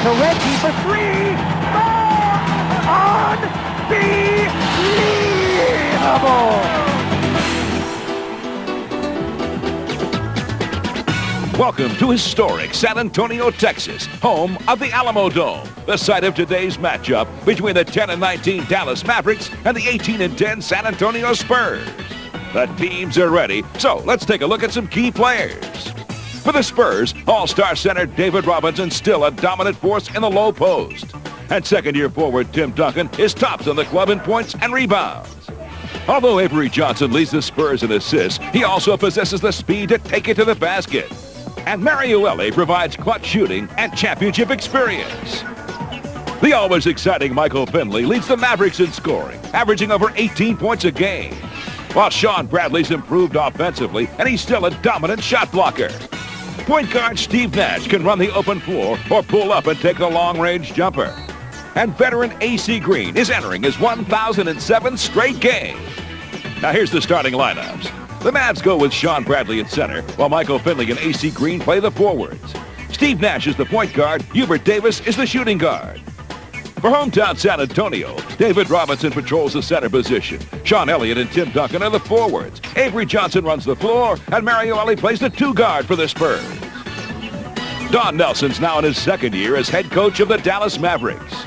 to Reggie for three. Unbelievable! Welcome to historic San Antonio, Texas, home of the Alamo Dome, the site of today's matchup between the 10-19 Dallas Mavericks and the 18-10 San Antonio Spurs. The teams are ready, so let's take a look at some key players. For the Spurs, all-star center David Robinson still a dominant force in the low post. And second-year forward Tim Duncan is tops on the club in points and rebounds. Although Avery Johnson leads the Spurs in assists, he also possesses the speed to take it to the basket. And Mario Elie provides clutch shooting and championship experience. The always exciting Michael Finley leads the Mavericks in scoring, averaging over 18 points a game. While Sean Bradley's improved offensively, and he's still a dominant shot blocker. Point guard Steve Nash can run the open floor or pull up and take the long-range jumper. And veteran A.C. Green is entering his 1,007th straight game. Now here's the starting lineups. The Mavs go with Sean Bradley at center, while Michael Finley and A.C. Green play the forwards. Steve Nash is the point guard. Hubert Davis is the shooting guard. For hometown San Antonio, David Robinson patrols the center position. Sean Elliott and Tim Duncan are the forwards. Avery Johnson runs the floor, and Mario Elie plays the two guard for the Spurs. Don Nelson's now in his second year as head coach of the Dallas Mavericks.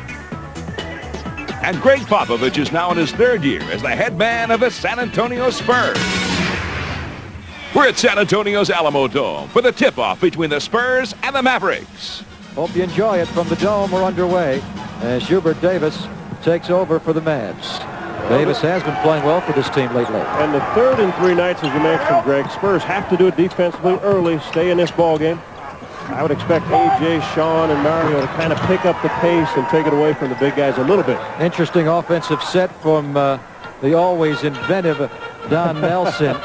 And Greg Popovich is now in his third year as the head man of the San Antonio Spurs. We're at San Antonio's Alamo Dome for the tip-off between the Spurs and the Mavericks. Hope you enjoy it from the Dome. We're underway as Hubert Davis takes over for the Mavs. Davis has been playing well for this team lately. And the third in 3 nights, as you mentioned, Greg, Spurs have to do it defensively early, stay in this ball game. I would expect A.J., Sean, and Mario to kind of pick up the pace and take it away from the big guys a little bit. Interesting offensive set from the always inventive Don Nelson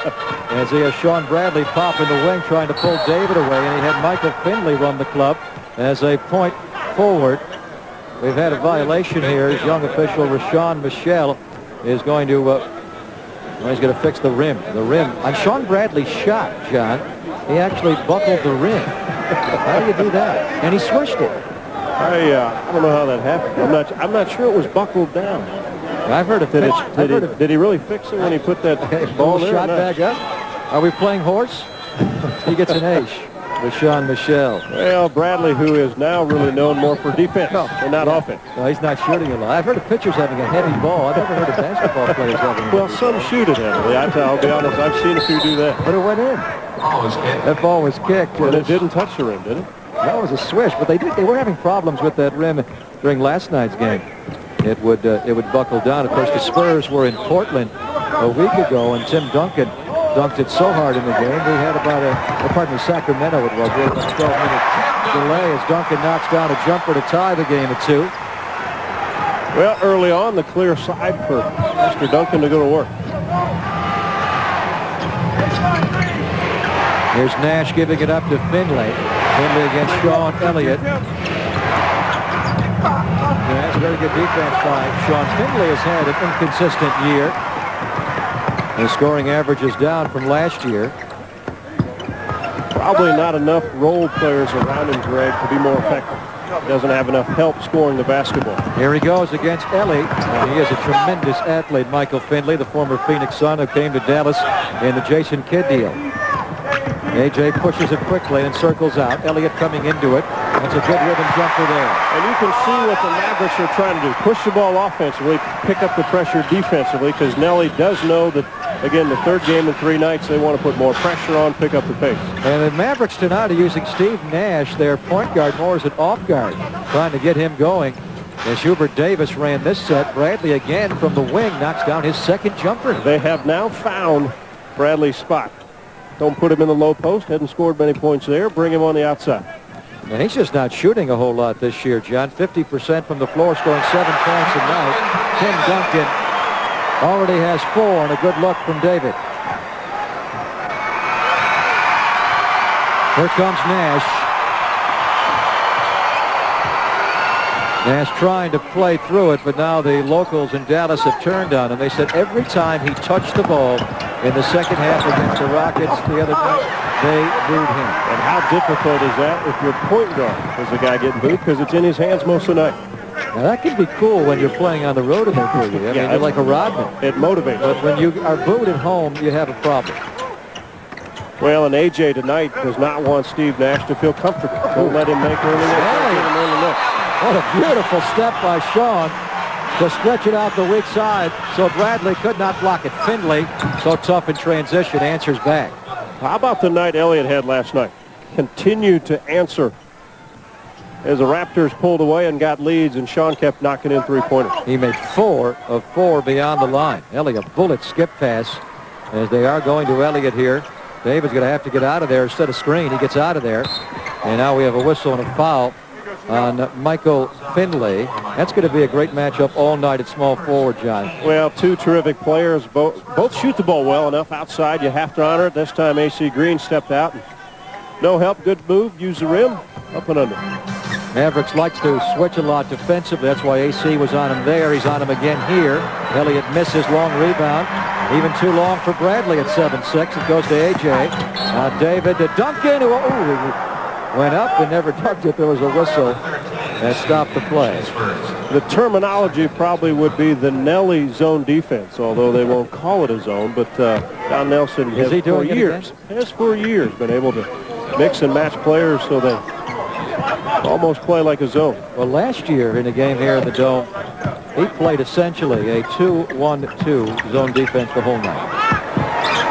as he has Sean Bradley pop in the wing trying to pull David away, and he had Michael Finley run the club as a point forward. We've had a violation here as young official Rashawn Michelle is going to he's going to fix the rim. The rim on Sean Bradley's shot, John, he actually buckled the rim. How do you do that? And he swished it. I don't know how that happened. I'm not sure it was buckled down. I've heard of it. Did he really fix it when he put that ball there? Shot back up. Are we playing horse? He gets an ace. Rashawn Michelle. Well, Bradley, who is now really known more for defense and not offense. No, he's not shooting a lot. I've heard of pitchers having a heavy ball. I've never heard of basketball players having a heavy ball. Well, some shoot it heavily. I'll be honest, I've seen a few do that. But it went in. That ball was kicked. And it didn't touch the rim, did it? That was a swish, but they were having problems with that rim during last night's game. It would buckle down. Of course, the Spurs were in Portland a week ago, and Tim Duncan dunked it so hard in the game. We had about Sacramento it was. We had about a 12-minute delay as Duncan knocks down a jumper to tie the game at 2. Well, early on, the clear side for Mr. Duncan to go to work. Here's Nash giving it up to Finley. Finley against Sean Elliott. That's very good defense by Sean. Finley has had an inconsistent year. His scoring average is down from last year. Probably not enough role players around him, Greg, to be more effective. He doesn't have enough help scoring the basketball. Here he goes against Elie. He is a tremendous athlete, Michael Finley, the former Phoenix Sun who came to Dallas in the Jason Kidd deal. A.J. pushes it quickly and circles out. Elliott coming into it. That's a good rhythm jumper there. And you can see what the Mavericks are trying to do. Push the ball offensively, pick up the pressure defensively, because Nelly does know that, again, the third game in 3 nights, they want to put more pressure on, pick up the pace. And the Mavericks tonight are using Steve Nash, their point guard, more as an off guard, trying to get him going. As Hubert Davis ran this set, Bradley again from the wing knocks down his second jumper. They have now found Bradley's spot. Don't put him in the low post. Hadn't scored many points there. Bring him on the outside. And he's just not shooting a whole lot this year, John. 50% from the floor, scoring 7 points a night. Tim Duncan already has 4, and a good look from David. Here comes Nash. Nash trying to play through it, but now the locals in Dallas have turned on him. They said every time he touched the ball, in the second half against the Rockets the other night. They booed him. And how difficult is that if your point guard is the guy getting booed, because it's in his hands most of the night. Now, that can be cool when you're playing on the road and they boo you. I mean, you're like a Rodman. It motivates. But when you are booed at home, you have a problem. Well, and A.J. tonight does not want Steve Nash to feel comfortable. Don't let him make early look. What a beautiful step by Sean to stretch it out the weak side so Bradley could not block it. Finley, so tough in transition, answers back. How about the night Elliott had last night? Continued to answer as the Raptors pulled away and got leads, and Sean kept knocking in three-pointers. He made 4 of 4 beyond the line. Elliott, bullet skip pass as they are going to Elliott here. David's going to have to get out of there instead of screen. He gets out of there. And now we have a whistle and a foul on Michael Finley. That's going to be a great matchup all night at small forward, John. Well, two terrific players. Both shoot the ball well enough outside. You have to honor it. This time A.C. Green stepped out. No help. Good move. Use the rim. Up and under. Mavericks likes to switch a lot defensively. That's why AC was on him there. He's on him again here. Elliott misses long rebound. Even too long for Bradley at 7-6. It goes to A.J. Now David to Duncan. Who went up and never dunked it. There was a whistle that stopped the play. The terminology probably would be the Nelly zone defense, although they won't call it a zone. But Don Nelson has for years been able to mix and match players so they almost play like a zone. Well, last year in a game here in the Dome, he played essentially a 2-1-2 zone defense the whole night.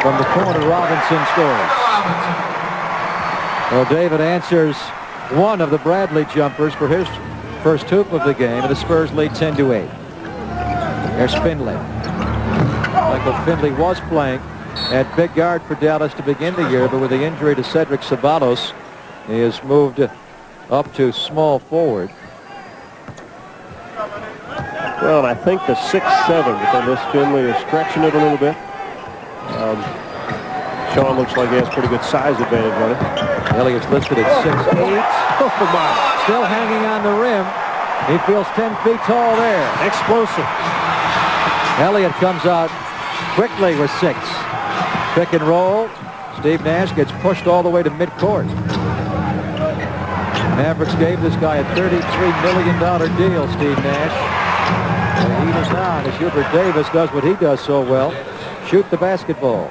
From the corner, Robinson scores. Well, David answers one of the Bradley jumpers for his first hoop of the game, and the Spurs lead 10-8. There's Finley. Michael Finley was playing at big guard for Dallas to begin the year, but with the injury to Cedric Ceballos, he has moved up to small forward. Well, and I think the 6'7", within this Finley is stretching it a little bit. Sean looks like he has pretty good size advantage on it. Elliott's listed at 6'8". Still hanging on the rim. He feels 10 feet tall there. Explosive. Elliott comes out quickly with 6. Pick and roll. Steve Nash gets pushed all the way to midcourt. Mavericks gave this guy a $33 million deal, Steve Nash. And he is on as Hubert Davis does what he does so well, shoot the basketball.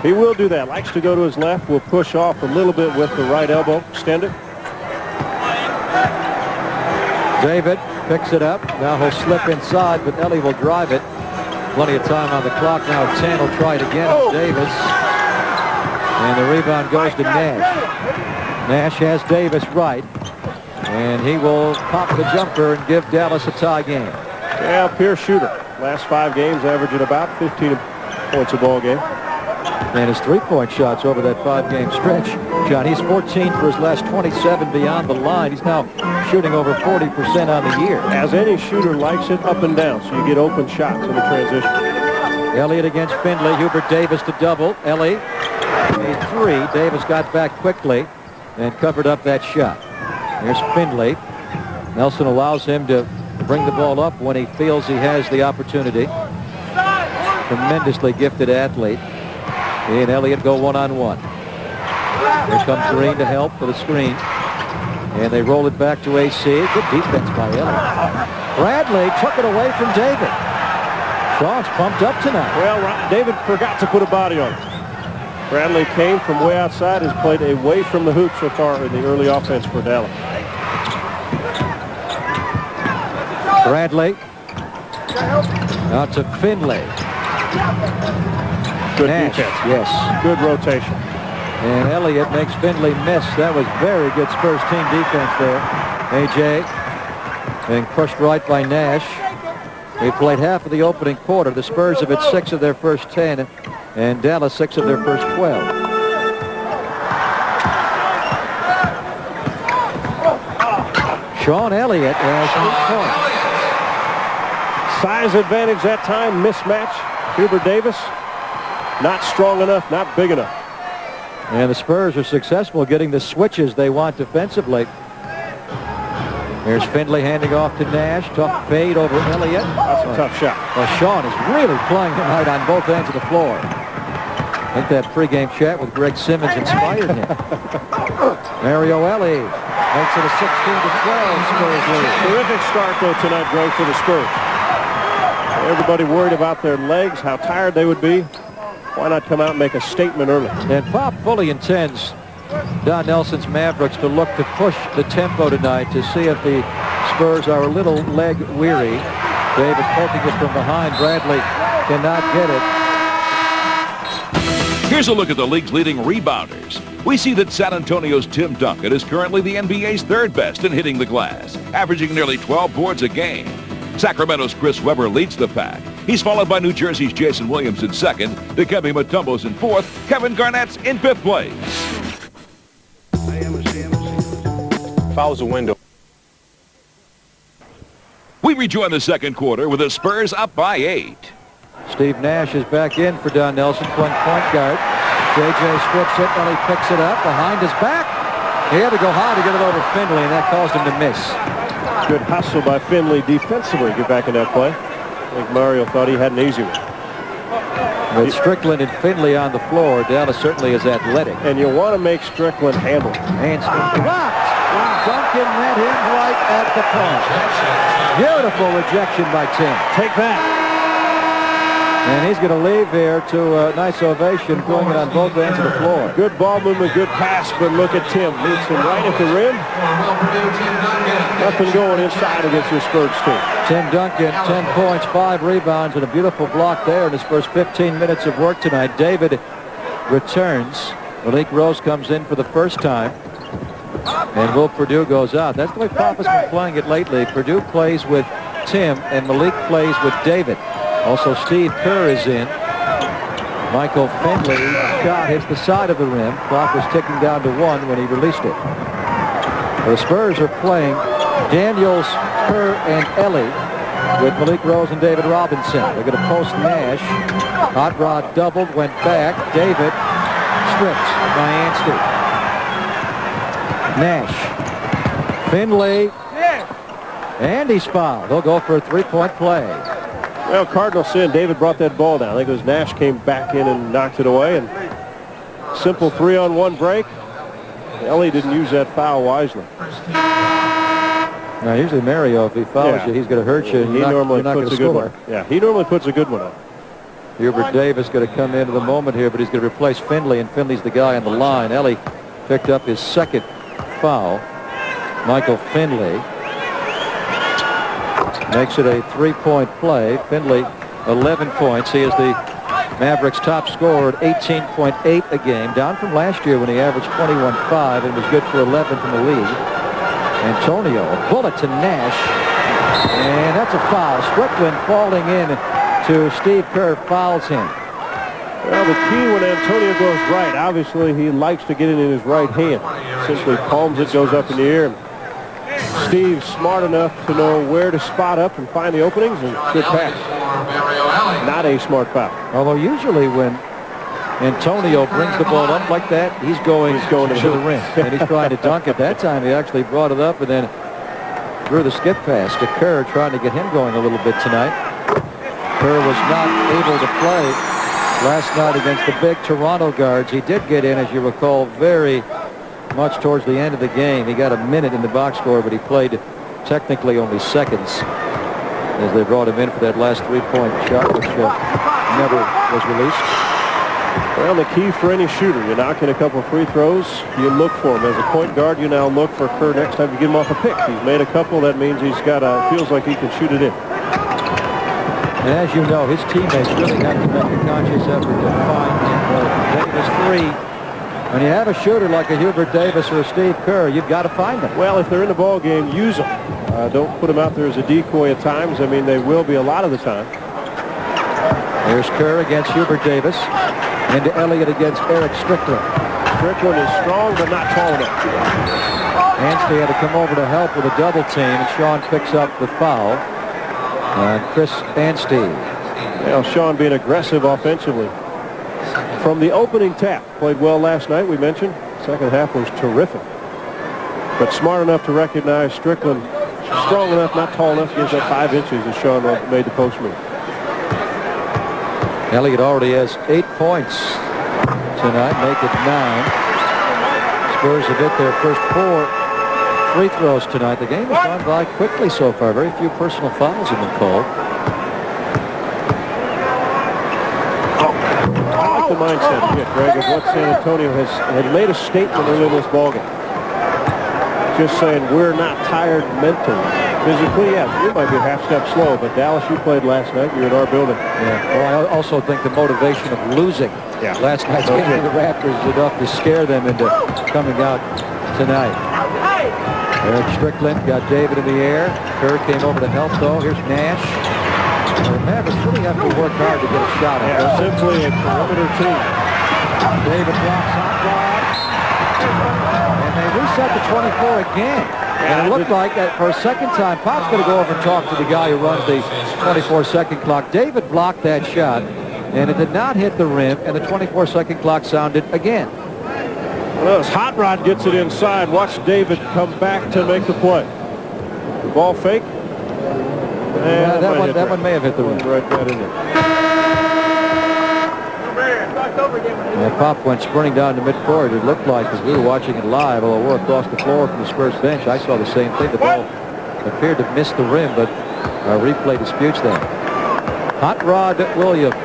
He will do that. Likes to go to his left. Will push off a little bit with the right elbow. Extend it. David picks it up. Now he'll slip inside, but Ellie will drive it. Plenty of time on the clock now. 10 will try it again on Davis. And the rebound goes to Nash. Nash has Davis right. And he will pop the jumper and give Dallas a tie game. Yeah, pure shooter. Last 5 games averaging about 15 points a ball game. And his three-point shots over that 5-game stretch. John, he's 14 for his last 27 beyond the line. He's now shooting over 40% on the year. As any shooter likes it, up and down, so you get open shots in the transition. Elliott against Finley. Hubert Davis to double. Ellie made 3. Davis got back quickly and covered up that shot. Here's Finley. Nelson allows him to bring the ball up when he feels he has the opportunity. Tremendously gifted athlete. He and Elliott go one-on-one. Here comes Green to help for the screen. And they roll it back to AC. Good defense by Elliott. Bradley took it away from David. Sean's pumped up tonight. Well, David forgot to put a body on it. Bradley came from way outside, has played away from the hoop so far in the early offense for Dallas. Bradley. Out to Finley. Good Nash, defense. yes. Good rotation. And Elliott makes Finley miss. That was very good Spurs team defense there. A.J. being pushed right by Nash. They played half of the opening quarter. The Spurs have hit 6 of their first 10, and Dallas 6 of their first 12. Sean Elliott has 8 points. Size advantage that time. Mismatch. Hubert Davis. Not strong enough, not big enough. And the Spurs are successful getting the switches they want defensively. Here's Finley handing off to Nash. Tough fade over Elliott. That's a tough shot. Well, Sean is really playing tonight on both ends of the floor. I think that pregame chat with Greg Simmons inspired him. Mario Ellie makes it a 16-12 Spurs lead. Terrific start, though, tonight, Greg, for the Spurs. Everybody worried about their legs, how tired they would be. Why not come out and make a statement early? And Pop fully intends Don Nelson's Mavericks to look to push the tempo tonight to see if the Spurs are a little leg weary. David poking it from behind. Bradley cannot get it. Here's a look at the league's leading rebounders. We see that San Antonio's Tim Duncan is currently the NBA's third best in hitting the glass, averaging nearly 12 boards a game. Sacramento's Chris Webber leads the pack. He's followed by New Jersey's Jason Williams in second, Dikembe Mutombo's in fourth, Kevin Garnett's in fifth place. Fouls a window. We rejoin the second quarter with the Spurs up by 8. Steve Nash is back in for Don Nelson, playing point guard. J.J. strips it, and he picks it up behind his back. He had to go high to get it over Finley, and that caused him to miss. Good hustle by Finley defensively to get back in that play. I think Mario thought he had an easy one. With Strickland and Finley on the floor, Dallas certainly is athletic. And you want to make Strickland handle. And blocked. Duncan met him right at the point. Beautiful rejection by Tim. Take that. And he's going to leave here to a nice ovation going in on both ends of the floor. Good ball movement, good pass, but look at Tim. Meets him right at the rim. Nothing going inside against this Spurs team. Tim Duncan, 10 points, 5 rebounds, and a beautiful block there in his first 15 minutes of work tonight. David returns. Malik Rose comes in for the first time. And Will Perdue goes out. That's the way Papa's been playing it lately. Perdue plays with Tim, and Malik plays with David. Also, Steve Kerr is in. Michael Finley shot hits the side of the rim. Clock was ticking down to 1 when he released it. The Spurs are playing Daniels, Kerr, and Ellie with Malik Rose and David Robinson. They're going to post Nash. Hot Rod doubled, went back. David stripped by Anstey. Nash. Finley. And he's fouled. They'll go for a three-point play. Well, Cardinal sin. David brought that ball down. I think it was Nash came back in and knocked it away. And simple 3-on-1 break. Ellie didn't use that foul wisely. Now, usually Mario, if he fouls you, he's going to hurt you. He normally puts a good one. Yeah, he normally puts a good one on. Hubert Davis going to come into the moment here, but he's going to replace Finley, and Finley's the guy on the line. Ellie picked up his second foul. Michael Finley makes it a three-point play. Finley, 11 points. He is the Mavericks' top scorer at 18.8 a game, down from last year when he averaged 21.5 and was good for 11 from the league. Antonio, a bullet to Nash, and that's a foul. Strickland falling in to Steve Kerr, fouls him. Well, the key when Antonio goes right, obviously he likes to get it in his right hand. Simply palms it, goes up in the air. Steve's smart enough to know where to spot up and find the openings, and good pass. Not a smart foul. Although usually when Antonio brings the ball up like that, he's going to the rim, and he's trying to dunk it. That time he actually brought it up and then threw the skip pass to Kerr, trying to get him going a little bit tonight. Kerr was not able to play last night against the big Toronto guards. He did get in, as you recall, very much towards the end of the game. He got a minute in the box score, but he played technically only seconds as they brought him in for that last three-point shot, which never was released. Well, the key for any shooter, you knock in a couple of free throws, you look for him. As a point guard, you now look for Kerr next time you get him off a pick. He's made a couple. That means he's got feels like he can shoot it in. And as you know, his teammates really have to make a conscious effort to find Davis free. When you have a shooter like a Hubert Davis or a Steve Kerr, you've got to find them. Well, if they're in the ball game, use them. Don't put them out there as a decoy at times. I mean, they will be a lot of the time. There's Kerr against Hubert Davis. Into Elliott against Eric Strickland. Strickland is strong, but not tall enough. Anstey had to come over to help with a double team, and Sean picks up the foul. Chris Anstey. Well, Sean being aggressive offensively. From the opening tap, played well last night, we mentioned. Second half was terrific. But smart enough to recognize Strickland, strong enough, not tall enough, gives up 5 inches as Sean made the post move. Elliott already has 8 points. tonight, make it 9. Spurs have hit their first 4 free throws tonight. The game has gone by quickly so far. Very few personal fouls have been called. I like the mindset here, Greg, of what San Antonio has made a statement early in this ballgame. Just saying we're not tired mentally. Physically, yeah, we might be a half step slow, but Dallas, you played last night. You're in our building. Yeah. Well, I also think the motivation of losing last night's game to the Raptors is enough to scare them into coming out tonight. Eric Strickland got David in the air. Kerr came over to help, though. Here's Nash. The Mavericks really have to work hard to get a shot at it. Simply a perimeter team. David blocks hot rod. And they reset to 24 again. And it looked like that for a second time, Pop's going to go over and talk to the guy who runs the 24-second clock. David blocked that shot, and it did not hit the rim, and the 24-second clock sounded again. Well, as Hot Rod gets it inside, watch David come back to make the play. The ball fake. That one may have hit the rim. Right in there. And Pop went sprinting down to midcourt. It looked like, as we were watching it live, although we're across the floor from the Spurs bench, I saw the same thing. The ball appeared to miss the rim, but our replay disputes that. Hot Rod Williams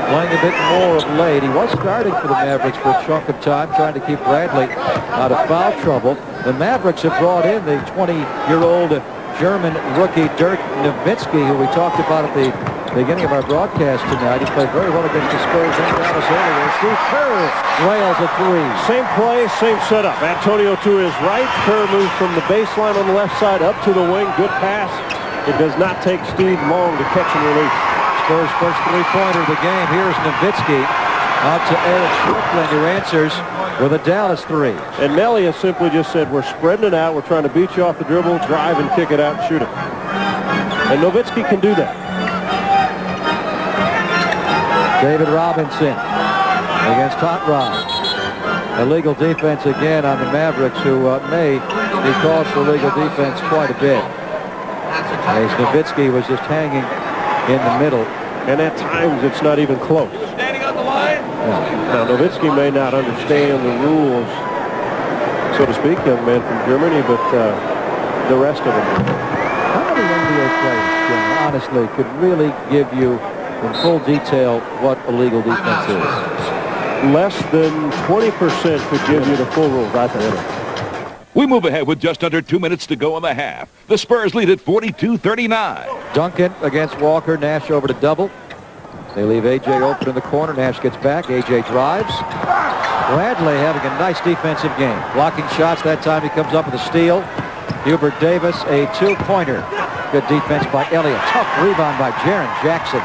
playing a bit more of late. He was starting for the Mavericks for a chunk of time, trying to keep Bradley out of foul trouble. The Mavericks have brought in the 20-year-old German rookie Dirk Nowitzki, who we talked about at the beginning of our broadcast tonight. He played very well against the Spurs and Dallas earlier. Steve Kerr rails a 3. Same play, same setup. Antonio to his right. Kerr moves from the baseline on the left side up to the wing. Good pass. It does not take Steve long to catch and release. Spurs' first 3-pointer of the game. Here's Nowitzki out to Eric Strickland, who answers with a Dallas 3. And Melia simply just said, we're spreading it out. We're trying to beat you off the dribble, drive and kick it out and shoot it. And Nowitzki can do that. David Robinson against Hot Rod. Illegal defense again on the Mavericks, who may be called for illegal defense quite a bit. As Nowitzki was just hanging in the middle. And at times it's not even close. Standing on the line. Now Nowitzki may not understand the rules, so to speak, young man from Germany, but the rest of them. How many NBA players, Jim, honestly, could really give you in full detail what illegal defense is? Less than 20% could give you the full rules, I think. We move ahead with just under 2 minutes to go in the half. The Spurs lead at 42-39. Duncan against Walker. Nash over to double. They leave A.J. open in the corner. Nash gets back. A.J. drives. Bradley having a nice defensive game. Blocking shots. That time he comes up with a steal. Hubert Davis, a 2-pointer. Good defense by Elliott. Tough rebound by Jaren Jackson.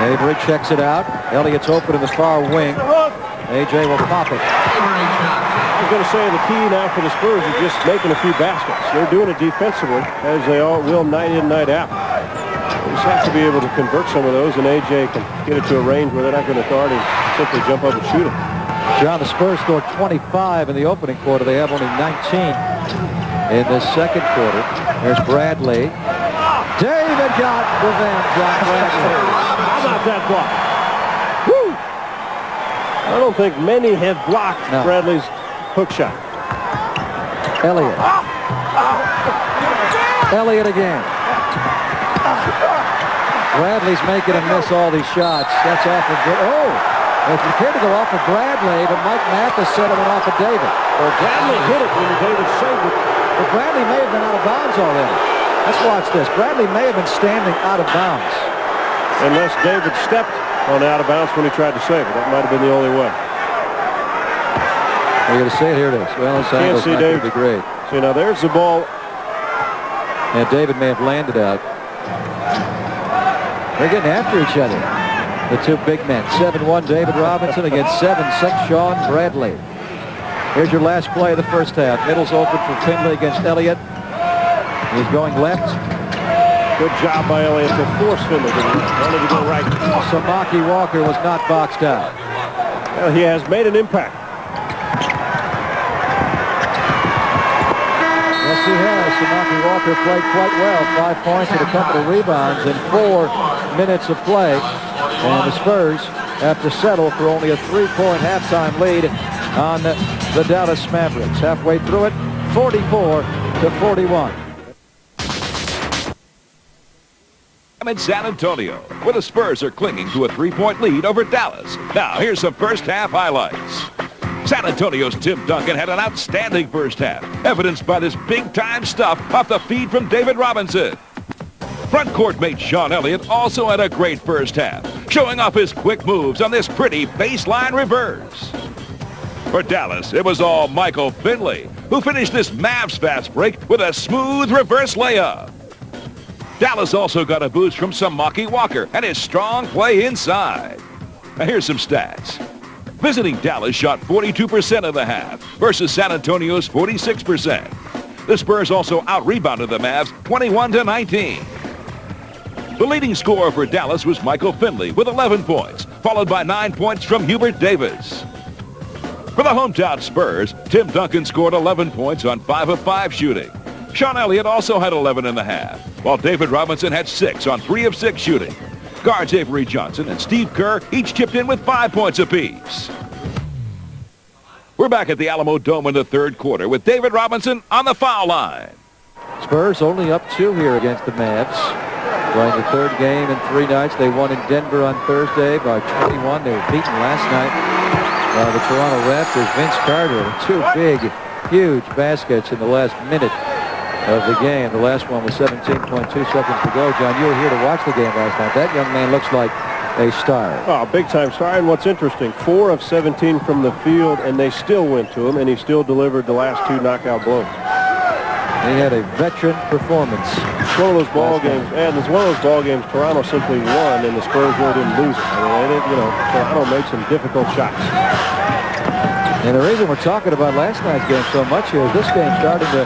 Avery checks it out. Elliott's open in the far wing. A.J. will pop it. I was going to say the key now for the Spurs is just making a few baskets. They're doing it defensively, as they all will night in, night out. They just have to be able to convert some of those, and A.J. can get it to a range where they're not going to authority simply jump up and shoot it. John, the Spurs scored 25 in the opening quarter. They have only 19 in this second quarter. There's Bradley. David got revenge on Bradley. How about that block? Woo! I don't think many have blocked Bradley's hook shot. Elliott. Elliott again. Bradley's making him miss all these shots. That's off of... Oh! It appeared to go off of Bradley, but Mike Mathis said it went off of David. Well, Bradley hit it when David saved it. But Bradley may have been out of bounds already. Let's watch this. Bradley may have been standing out of bounds. Unless David stepped on out of bounds when he tried to save it. That might have been the only way. You're going to see it. Here it is. Well, this angle's not going to be great. See, now there's the ball. And David may have landed out. They're getting after each other. The two big men. 7-1 David Robinson against 7-6 Sean Bradley. Here's your last play of the first half. Middle's open for Finley against Elliott. He's going left. Good job by Elliott to force Finley to wanted to go right. Samaki Walker was not boxed out. Well, he has made an impact. Yes, he has. Samaki Walker played quite well. 5 points and a couple of rebounds in 4 minutes of play. And the Spurs have to settle for only a 3-point halftime lead on the Dallas Mavericks. Halfway through it, 44-41. I'm in San Antonio, where the Spurs are clinging to a 3-point lead over Dallas. Now, here's some first-half highlights. San Antonio's Tim Duncan had an outstanding first half, evidenced by this big-time stuff off the feed from David Robinson. Front court mate Sean Elliott also had a great first half, showing off his quick moves on this pretty baseline reverse. For Dallas, it was all Michael Finley, who finished this Mavs fast break with a smooth reverse layup. Dallas also got a boost from Samaki Walker and his strong play inside. Now here's some stats. Visiting Dallas shot 42% of the half versus San Antonio's 46%. The Spurs also out-rebounded the Mavs 21-19. The leading scorer for Dallas was Michael Finley with 11 points, followed by 9 points from Hubert Davis. For the hometown Spurs, Tim Duncan scored 11 points on 5 of 5 shooting. Sean Elliott also had 11 in the half, while David Robinson had 6 on 3 of 6 shooting. Guards Avery Johnson and Steve Kerr each chipped in with 5 points apiece. We're back at the Alamo Dome in the third quarter with David Robinson on the foul line. Spurs only up 2 here against the Mavs. Playing the third game in 3 nights. They won in Denver on Thursday by 21. They were beaten last night by the Toronto Raptors. Vince Carter, 2 big, huge baskets in the last minute of the game. The last one was 17.2 seconds to go. John, you were here to watch the game last night. That young man looks like a star. Oh, big-time star. And what's interesting, 4 of 17 from the field, and they still went to him, and he still delivered the last 2 knockout blows. He had a veteran performance. It's one of those ball games, and it's one of those ball games Toronto simply won, and the Spurs really didn't lose it. I mean, they didn't, Toronto made some difficult shots. And the reason we're talking about last night's game so much here is this game starting to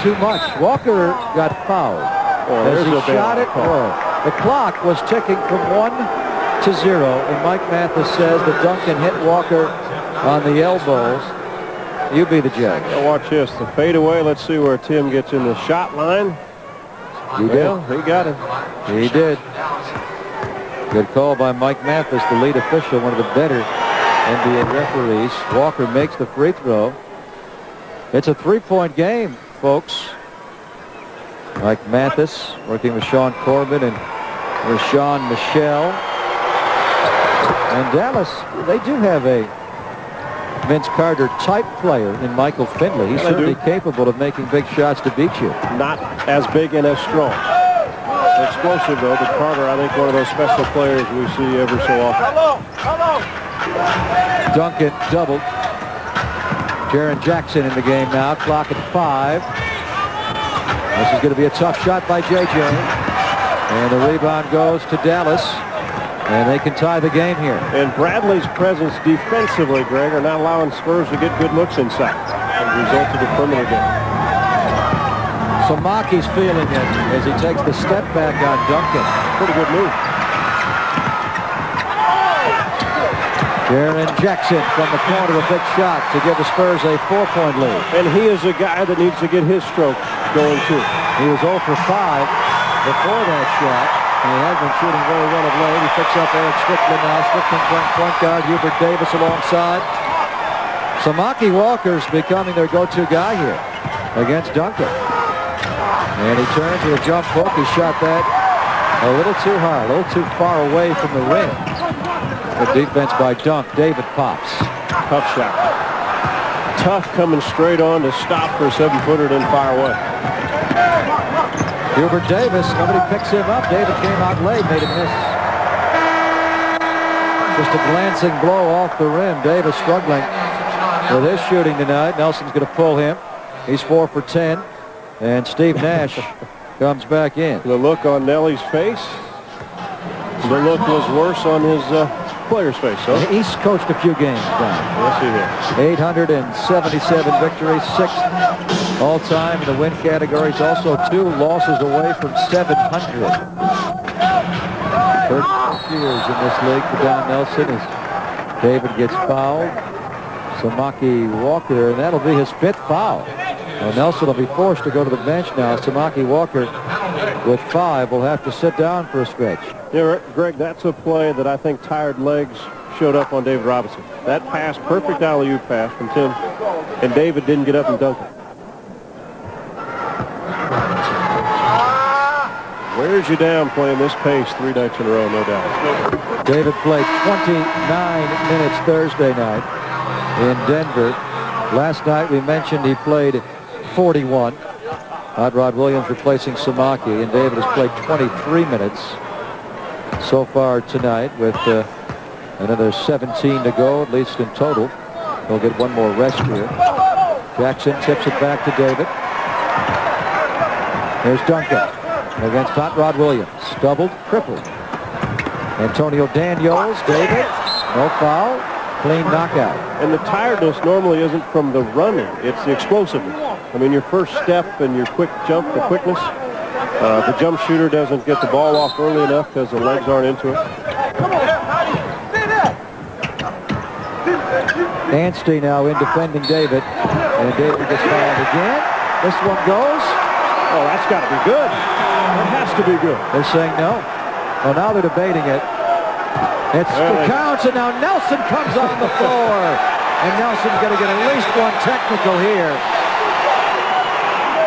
too much. Walker got fouled as he shot it. The clock was ticking from 1-0, and Mike Mathis says that Duncan hit Walker on the elbows. You be the judge. Now watch this. The fadeaway. Let's see where Tim gets in the shot line. He got it. He did. Good call by Mike Mathis, the lead official, one of the better NBA referees. Walker makes the free throw. It's a 3-point game, folks. Mike Mathis working with Sean Corbin and Rashawn Michelle. And Dallas, they do have a Vince Carter type player in Michael Finley. He's certainly capable of making big shots to beat you. Not as big and as strong. Explosive though, but Carter, I think, one of those special players we see every so often. Duncan doubled. Jaren Jackson in the game now. Clock at 5. This is going to be a tough shot by J.J. And the rebound goes to Dallas. And they can tie the game here. And Bradley's presence defensively, Greg, are not allowing Spurs to get good looks inside as a result of the perimeter game. So Maki's feeling it as he takes the step back on Duncan. Pretty good move. Jaren Jackson from the corner, a big shot to give the Spurs a 4-point lead. And he is a guy that needs to get his stroke going too. He was 0 for 5 before that shot. And he has been shooting very well of late. He picks up Eric Strickland now. Strickland point guard, Hubert Davis alongside. Samaki Walker's becoming their go-to guy here against Duncan. And he turns with a jump hook. He shot that a little too high, a little too far away from the rim. Good defense by Dunk. David pops. Tough shot. Tough coming straight on to stop for a 7-footer and fire away. Hubert Davis, nobody picks him up. David came out late, made a miss. Just a glancing blow off the rim. Davis struggling with his shooting tonight. Nelson's going to pull him. He's 4 for 10. And Steve Nash comes back in. The look on Nelly's face. The look was worse on his player's face. So he's coached a few games down. Let's see here. 877 victories, 6th all-time in the win category. He's also 2 losses away from 700. First years in this league for Don Nelson as David gets fouled. Samaki Walker, and that'll be his 5th foul. Well, Nelson will be forced to go to the bench now. Samaki Walker with 5 will have to sit down for a stretch. Yeah, Greg, that's a play that I think tired legs showed up on David Robinson. That pass, perfect alley-oop pass from Tim, and David didn't get up and dunk it. Wears you down playing this pace 3 nights in a row, no doubt. David played 29 minutes Thursday night in Denver. Last night we mentioned he played 41. Hot Rod Williams replacing Samaki, and David has played 23 minutes so far tonight with another 17 to go, at least in total. He'll get one more rest here. Jackson tips it back to David. Here's Duncan against Hot Rod Williams. Doubled, crippled. Antonio Daniels, David, no foul, clean knockout. And the tiredness normally isn't from the running, it's the explosiveness. I mean, your first step and your quick jump, the quickness. The jump shooter doesn't get the ball off early enough because the legs aren't into it. Anstey now in defending David, and David gets fouled again. This one goes. Oh, that's got to be good. That has to be good. They're saying no. Well, now they're debating it. It counts, and now Nelson comes on the floor. And Nelson's going to get at least one technical here.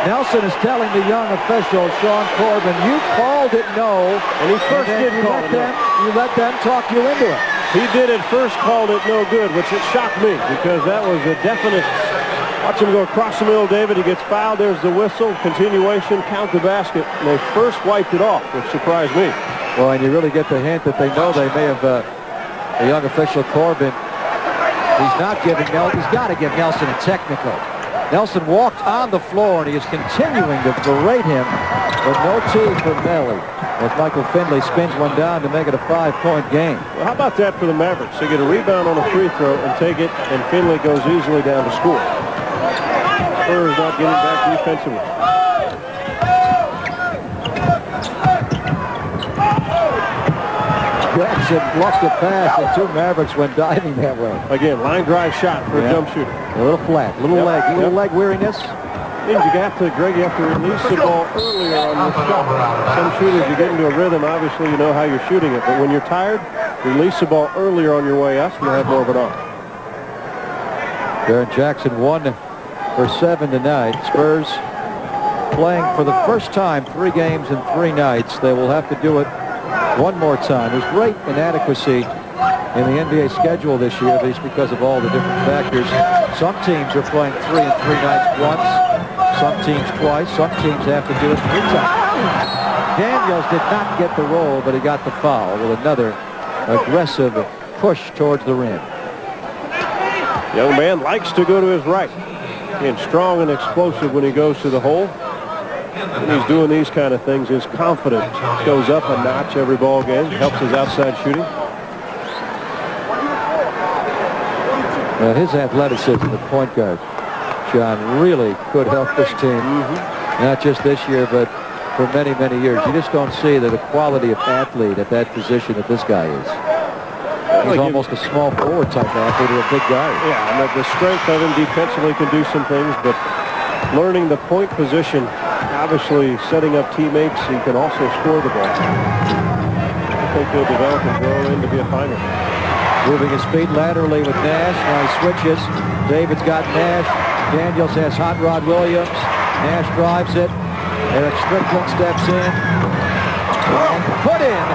Nelson is telling the young official, Sean Corbin, you called it no. And he first did call it no. You let them talk you into it. He did at first, called it no good, which it shocked me because that was a definite. Watch him go across the middle, David. He gets fouled. There's the whistle. Continuation. Count the basket. And they first wiped it off, which surprised me. Well, and you really get the hint that they know they may have, the young official Corbin, he's not giving Nelson. He's got to give Nelson a technical. Nelson walked on the floor, and he is continuing to berate him, but no tee for Melly. As Michael Finley spins one down to make it a 5-point game. Well, how about that for the Mavericks? They get a rebound on a free throw and take it, and Finley goes easily down to score. Spurs not getting back defensively. Jackson bluffed a pass, and 2 Mavericks went diving that way. Again, line drive shot for a jump shooter. A little flat, little leg weariness. Means you have to, Greg, you have to release the ball earlier on your shot. Some shooters, you get into a rhythm, obviously you know how you're shooting it, but when you're tired, release the ball earlier on your way up, you'll have more of it on. Jaren Jackson 1 for 7 tonight. Spurs playing for the first time 3 games in 3 nights. They will have to do it one more time. There's great inadequacy in the NBA schedule this year, at least because of all the different factors. Some teams are playing 3 in 3 nights once, some teams twice, some teams have to do it 3 times. Daniels did not get the roll, but he got the foul with another aggressive push towards the rim. Young man likes to go to his right. Being strong and explosive when he goes to the hole. When he's doing these kind of things, his confidence goes up a notch every ball game. Helps his outside shooting. His athleticism, the point guard, John, really could help this team. Not just this year, but for many, many years. You just don't see the quality of athlete at that position that this guy is. He's almost a small forward type athlete or a big guy. Yeah, and the strength of him defensively can do some things, but learning the point position, obviously setting up teammates, he can also score the ball. I think he'll develop and grow into be a finder. Moving his feet laterally with Nash. Now he switches. David's got Nash. Daniels has Hot Rod Williams. Nash drives it. Eric Strickland steps in. And put in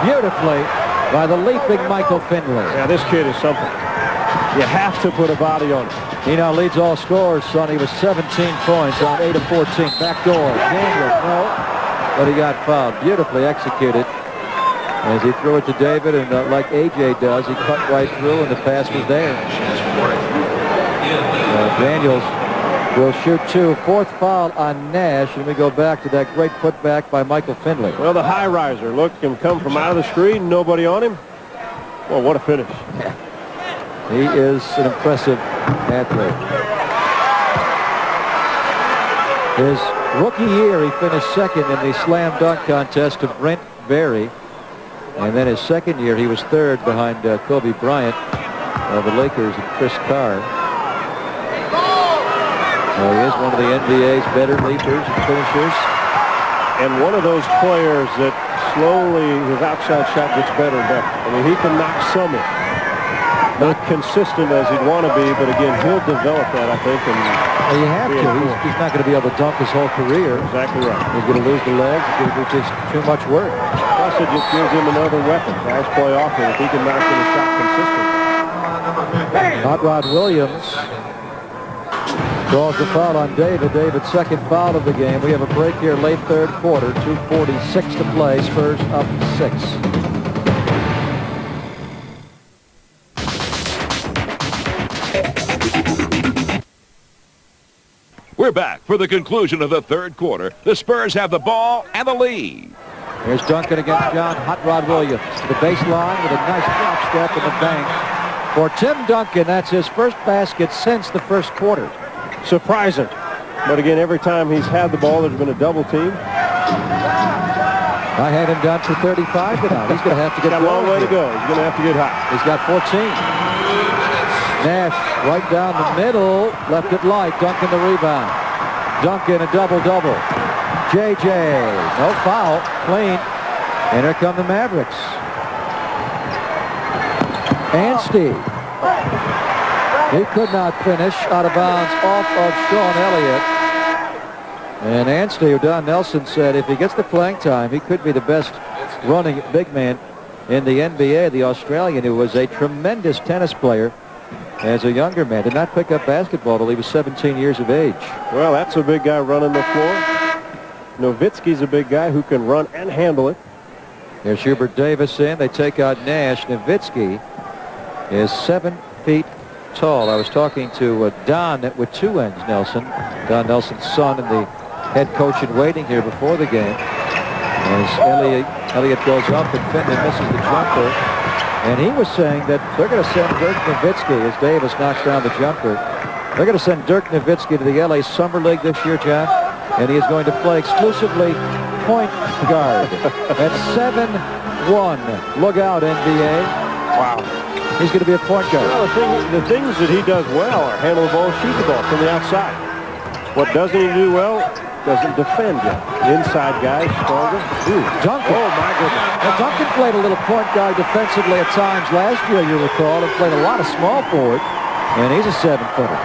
beautifully by the leaping Michael Finley. Yeah, this kid is something. You have to put a body on him. He now leads all scorers, Sonny, with 17 points on 8 of 14. Backdoor. Daniels, no. But he got fouled. Beautifully executed. As he threw it to David, and like A.J. does, he cut right through, and the pass was there. Daniels will shoot 2. 4th foul on Nash, and we go back to that great putback by Michael Finley. Well, the high riser. Look him come from out of the screen, nobody on him. Well, what a finish. He is an impressive athlete. His rookie year, he finished 2nd in the slam dunk contest to Brent Berry. And then his 2nd year, he was 3rd behind Kobe Bryant of the Lakers and Chris Carr. He is one of the NBA's better leapers and finishers. And one of those players that slowly, his outside shot gets better and better. I mean, he can knock some in. Not consistent as he'd want to be, but again, he'll develop that, I think. And well, you have to. He's not going to be able to dunk his whole career. Exactly right. He's going to lose the legs. It's going to be just too much work. Plus, it just gives him another weapon. Guys play often if he can knock in a shot consistently. Hot Rod Williams draws the foul on David. David's second foul of the game. We have a break here late third quarter. 2:46 to play. Spurs up 6. We're back for the conclusion of the third quarter. The Spurs have the ball and the lead. Here's Duncan against John Hot Rod Williams. The baseline with a nice drop step in the bank. For Tim Duncan, that's his first basket since the first quarter. Surprising. But again, every time he's had the ball, there's been a double team. I had him down for 35 tonight. He's going to have to get a long way to go. He's going to have to get hot. He's got 14. Nash right down the middle, left it light. Duncan the rebound. Duncan a double-double. JJ, no foul, clean. And here come the Mavericks. Anstey. He could not finish, out of bounds off of Sean Elliott. And Anstey, or Don Nelson said, if he gets the playing time, he could be the best running big man in the NBA. The Australian, who was a tremendous tennis player as a younger man, did not pick up basketball until he was 17 years of age. Well, that's a big guy running the floor. Nowitzki's a big guy who can run and handle it. There's Hubert Davis in. They take out Nash. Nowitzki is 7 feet tall. I was talking to Don with 2 ends, Nelson. Don Nelson's son and the head coach in waiting here before the game. As Elliott goes up and Fenton misses the jumper. And he was saying that they're going to send Dirk Nowitzki as Davis knocks down the jumper. They're going to send Dirk Nowitzki to the LA Summer League this year, John. And he is going to play exclusively point guard. That's 7-1. Look out, NBA. Wow. He's going to be a point guard. Well, the things that he does well are handle the ball, shoot the ball from the outside. What doesn't he do well? Doesn't defend yet. Inside guys stronger. Ooh. Duncan. Oh, my goodness. Now, Duncan played a little point guard defensively at times last year, you recall, and played a lot of small forward. And he's a 7-footer.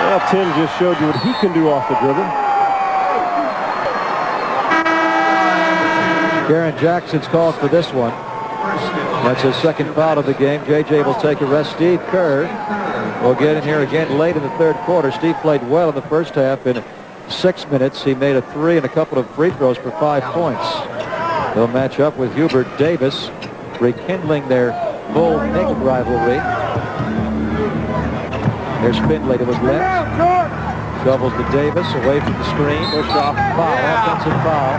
Well, Tim just showed you what he can do off the dribble. Garen Jackson's called for this one. That's his second foul of the game. JJ will take a rest. Steve Kerr will get in here again late in the third quarter. Steve played well in the first half. In 6 minutes, he made a 3 and a couple of free throws for 5 points. They'll match up with Hubert Davis, rekindling their Bull-Nick rivalry. There's Spindley to his left. Shovels to Davis away from the screen. Pushed off foul, offensive foul,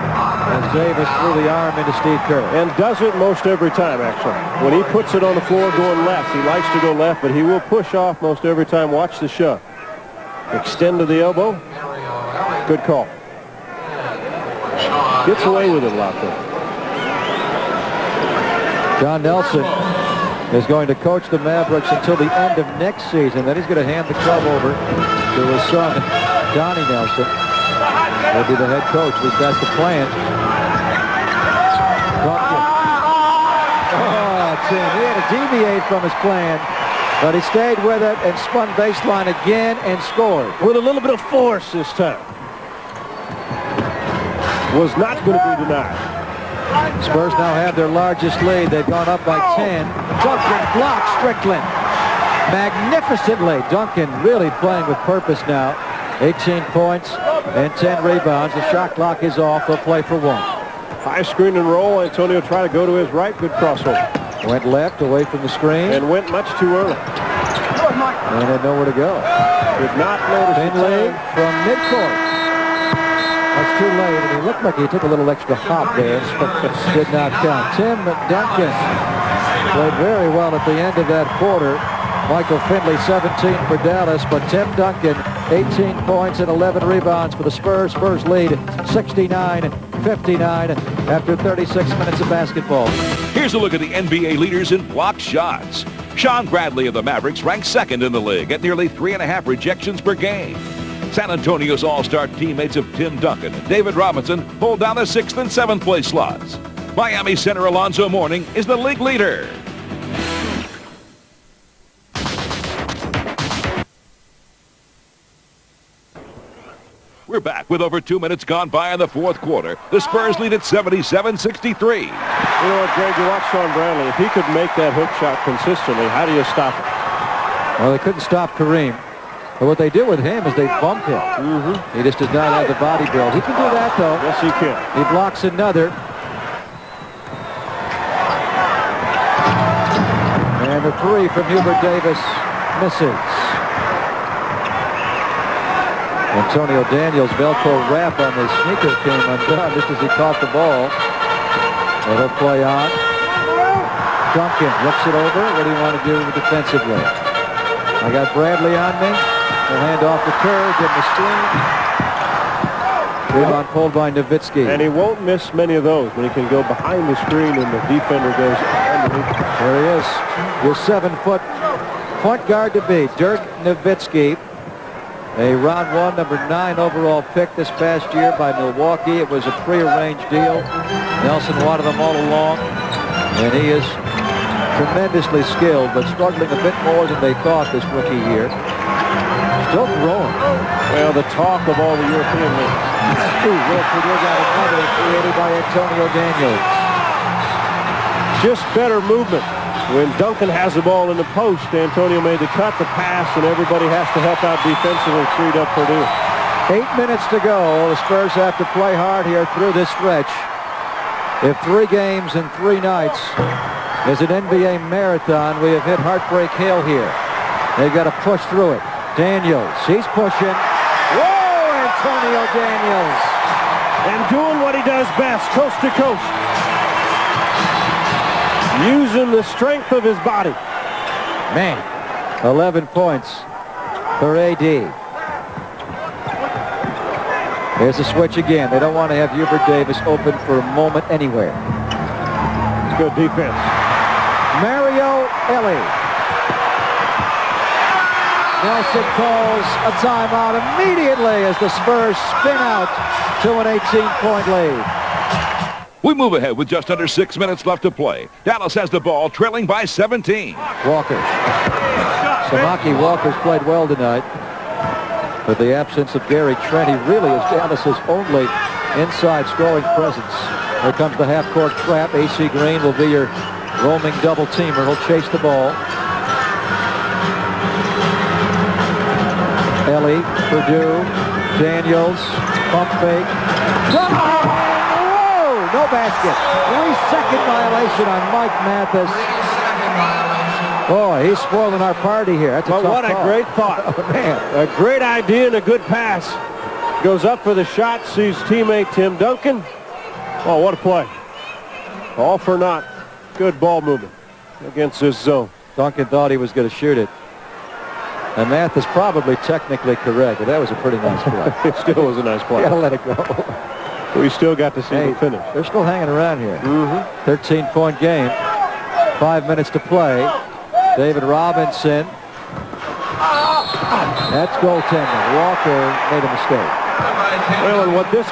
as Davis threw the arm into Steve Kerr. And does it most every time, actually. When he puts it on the floor going left, he likes to go left, but he will push off most every time. Watch the shove. Extend to the elbow. Good call. Gets away with it a lot, though. John Nelson is going to coach the Mavericks until the end of next season. Then he's going to hand the club over to his son, Donnie Nelson. He'll be the head coach. At least that's the plan. Oh, Tim, he had to deviate from his plan, but he stayed with it and spun baseline again and scored. With a little bit of force this time. Was not going to be denied. Spurs now have their largest lead. They've gone up by 10. Duncan blocks Strickland magnificently. Duncan really playing with purpose now. 18 points and 10 rebounds. The shot clock is off. They'll play for 1. High screen and roll. Antonio tried to go to his right. Good crossover. Went left away from the screen. And went much too early. And had nowhere to go. Did not notice Finley from midcourt. That's too late, and he looked like he took a little extra hop there. Did not count. Tim Duncan played very well at the end of that quarter. Michael Finley, 17 for Dallas, but Tim Duncan, 18 points and 11 rebounds for the Spurs. Spurs lead 69-59 after 36 minutes of basketball. Here's a look at the NBA leaders in blocked shots. Sean Bradley of the Mavericks ranks second in the league at nearly 3.5 rejections per game. San Antonio's all-star teammates of Tim Duncan and David Robinson hold down the 6th and 7th place slots. Miami center Alonzo Mourning is the league leader. We're back with over 2 minutes gone by in the fourth quarter. The Spurs lead at 77-63. You know what, Greg, you watch Sean Bradley. If he could make that hook shot consistently, how do you stop it? Well, they couldn't stop Kareem. But what they do with him is they bump him. He just does not have the body build. He can do that, though. Yes, he can. He blocks another. And the three from Hubert Davis misses. Antonio Daniels' Velcro wrap on his sneaker came undone just as he caught the ball. And he'll play on. Duncan looks it over. What do you want to do defensively? I got Bradley on me. He'll hand off the curve, give him a screen. Rebound pulled by Nowitzki. And he won't miss many of those when he can go behind the screen and the defender goes underneath. There he is. Your 7-foot point guard to be, Dirk Nowitzki. A round 1, number 9 overall pick this past year by Milwaukee. It was a prearranged deal. Nelson wanted them all along. And he is tremendously skilled, but struggling a bit more than they thought this rookie year. Still growing. Well, the talk of all the European leagues. Will Purdue got another created by Antonio Daniels. Just better movement. When Duncan has the ball in the post, Antonio made the cut, the pass, and everybody has to help out defensively, freed up Purdue. 8 minutes to go. The Spurs have to play hard here through this stretch. If 3 games in 3 nights is an NBA marathon, we have hit Heartbreak Hill here. They've got to push through it. Daniels, he's pushing. Whoa, Antonio Daniels. And doing what he does best, coast to coast. Using the strength of his body. Man, 11 points for AD. There's a switch again. They don't want to have Hubert Davis open for a moment anywhere. Good defense. Mario Elie. Nelson calls a timeout immediately as the Spurs spin out to an 18-point lead. We move ahead with just under 6 minutes left to play. Dallas has the ball, trailing by 17. Walker. Samaki Walker's played well tonight. With the absence of Gary Trent, he really is Dallas's only inside scoring presence. Here comes the half-court trap. A.C. Green will be your roaming double-teamer. He'll chase the ball. Elie, Purdue, Daniels, pump fake. No basket. 3-second violation on Mike Mathis. Boy, he's spoiling our party here. That's a tough what a call. great thought. Oh, man. A great idea and a good pass. Goes up for the shot, sees teammate Tim Duncan. Oh, what a play. All for naught. Good ball movement against this zone. Duncan thought he was going to shoot it. And Mathis probably technically correct, but that was a pretty nice play. It still was a nice play. You gotta let it go. We still got to see the finish. They're still hanging around here. 13-point game. 5 minutes to play. David Robinson. That's goaltender. Walker made a mistake. Well, and what this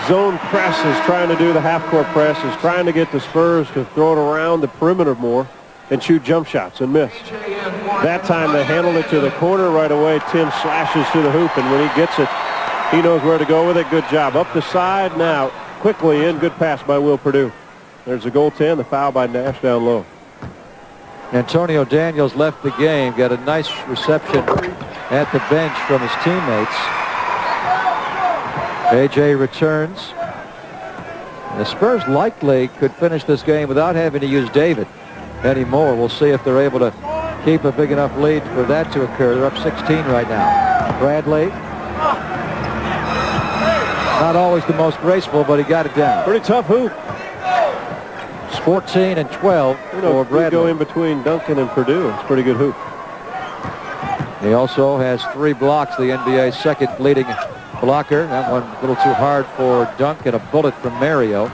zone press is trying to do, the half-court press, is trying to get the Spurs to throw it around the perimeter more and shoot jump shots and miss. That time they handled it to the corner right away. Tim slashes to the hoop, and when he gets it, he knows where to go with it. Good job. Up the side now. Quickly in. Good pass by Will Purdue. There's the goaltend. The foul by Nash down low. Antonio Daniels left the game. Got a nice reception at the bench from his teammates. A.J. returns. The Spurs likely could finish this game without having to use David anymore. We'll see if they're able to keep a big enough lead for that to occur. They're up 16 right now. Bradley. Not always the most graceful, but he got it down. Pretty tough hoop. It's 14 and 12 for Bradley. Go in between Duncan and Purdue. It's a pretty good hoop. He also has 3 blocks, the NBA's second leading blocker. That one a little too hard for Duncan. A bullet from Mario.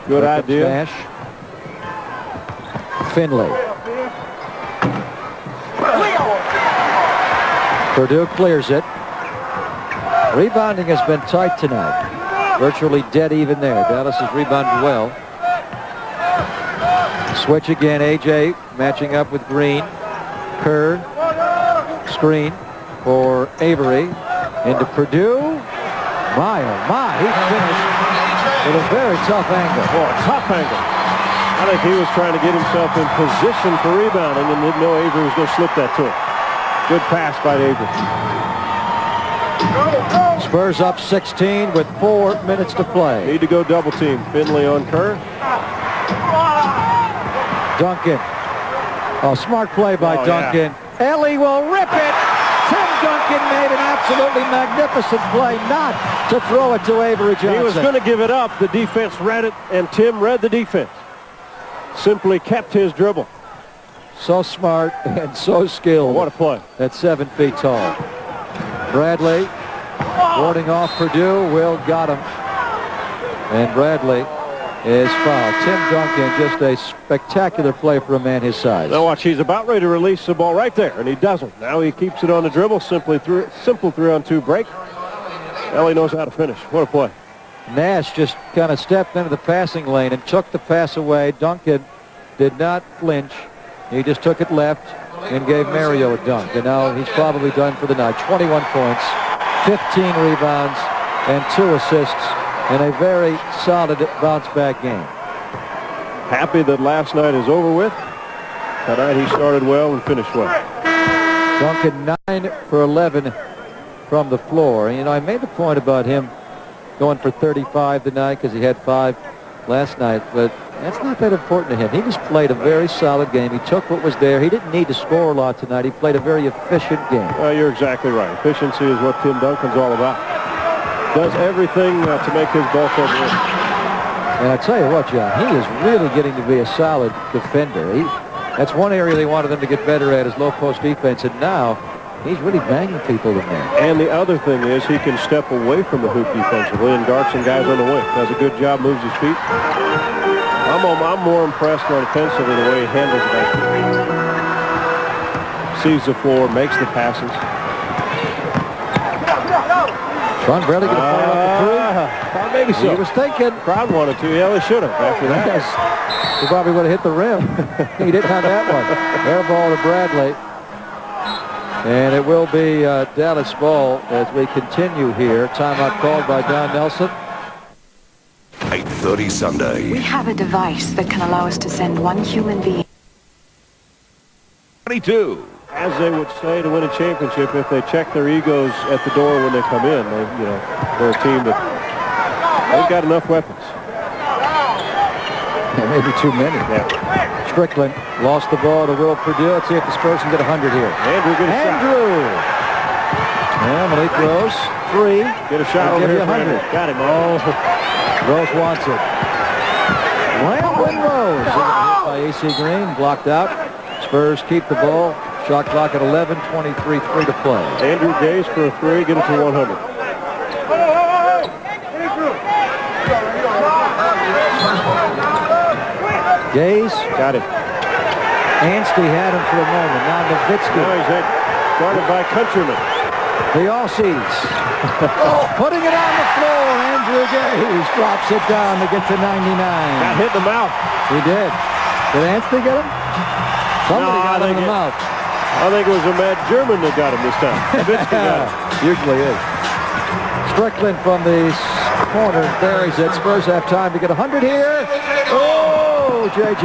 Good idea. Nash. Finley. Purdue clears it. Rebounding has been tight tonight. Virtually dead even there. Dallas has rebounded well. Switch again. A.J. matching up with Green. Kerr. Screen for Avery. Into Purdue. My, oh my. He finished with a very tough angle. Oh, tough angle. I think he was trying to get himself in position for rebounding and didn't know Avery was going to slip that to him. Good pass by Avery. Spurs up 16 with 4 minutes to play. Need to go double team. Finley on Kerr. Duncan. Oh, smart play by Duncan. Yeah. Ellie will rip it. Tim Duncan made an absolutely magnificent play not to throw it to Avery Johnson. He was going to give it up. The defense read it, and Tim read the defense. Simply kept his dribble. So smart and so skilled. What a play. At 7 feet tall. Bradley warding off Purdue. Will got him. And Bradley is fouled. Tim Duncan, just a spectacular play for a man his size. Now watch, he's about ready to release the ball right there, and he doesn't. Now he keeps it on the dribble, simple 3-on-2 break. Ellie knows how to finish. What a play. Nash just kind of stepped into the passing lane and took the pass away. Duncan did not flinch. He just took it left and gave Mario a dunk. And now he's probably done for the night. 21 points, 15 rebounds, and 2 assists in a very solid bounce-back game. Happy that last night is over with. Tonight he started well and finished well. Duncan 9 for 11 from the floor. And, you know, I made the point about him going for 35 tonight because he had 5 last night, but that's not that important to him. He just played a very solid game. He took what was there. He didn't need to score a lot tonight. He played a very efficient game. You're exactly right. Efficiency is what Tim Duncan's all about. Does everything to make his ball club win. And I tell you what, John, he is really getting to be a solid defender. That's one area they wanted them to get better at is low post defense, and now he's really banging people in there. And the other thing is he can step away from the hoop defensively and guard some guys on the wing. Does a good job, moves his feet. I'm more impressed on offensively the way he handles it. Sees the floor, makes the passes. Sean Bradley going to fire off the three? Maybe so. He was thinking. Crowd wanted to. Yeah, they should have after that. Yes. He probably would have hit the rim. He didn't have that one. Air ball to Bradley. And it will be Dallas ball as we continue here. Timeout called by Don Nelson. 8:30 Sunday. We have a device that can allow us to send one human being. 22. As they would say to win a championship, if they check their egos at the door when they come in, they're a team that they've got enough weapons. Yeah, maybe too many. Yeah. Strickland lost the ball to Will Purdue. Let's see if the Spurs can get 100 here. Andrew, get a shot. Yeah, Malik Rose, 3. Get a shot over here, 100. Got him. Oh, Rose wants it. Landon Rose. Hit by A.C. Green, blocked out. Spurs keep the ball. Shot clock at 11, 23, 3 to play. Andrew Gaze for a 3, get it to 100. Gaze. Got him. Anstey had him for a moment. Now Nowitzki. Now he's guarded by Countryman. The Aussies. Putting it on the floor. Andrew Gaze drops it down to get to 99. Got hit in the mouth. He did. Did Anstey get him? Somebody got him in the mouth. I think it was a mad German that got him this time. Nowitzki got him. Usually is. Strickland from the corner buries it. Spurs have time to get 100 here. Oh, JJ.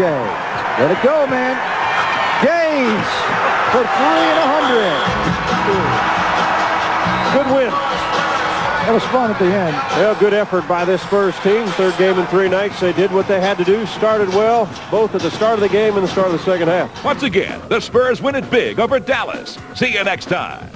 Let it go, man. Gaze for 3 and 100. Good win. That was fun at the end. Well, good effort by this Spurs team. 3rd game in 3 nights. They did what they had to do. Started well, both at the start of the game and the start of the second half. Once again, the Spurs win it big over Dallas. See you next time.